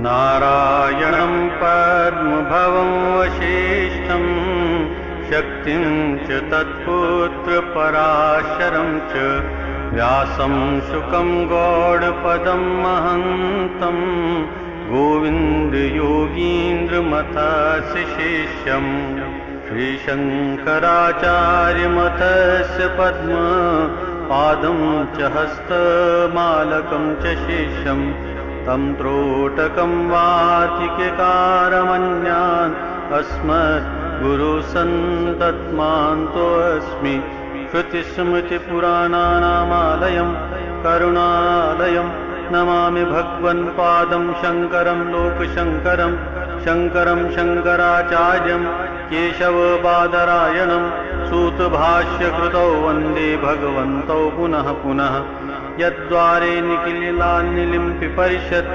नारायणं पद्मभवं वसिष्ठं शक्तिं च तत्पुत्रपराशरं च व्यासं शुकं गौडपदं महन्तं गोविन्दयोगीन्द्रमतस्य शिष्यम् श्रीशङ्कराचार्यमतस्य पद्मपादं च हस्तमालकं च शिष्यं तं त्रोटकं वार्तिककारमन्यान् अस्मद्गुरुसन्तत्मान्तोऽस्मि श्रुतिस्मृतिपुराणानामालयं करुणालयं नमामि भगवन्पादं शङ्करं लोकशङ्करं शङ्करं शङ्कराचार्यं केशवबादरायणं सूतभाष्यकृतौ वन्दे भगवन्तौ पुनः पुनः यद्द्वारे निखिलान्निलिम्पिपरिषत्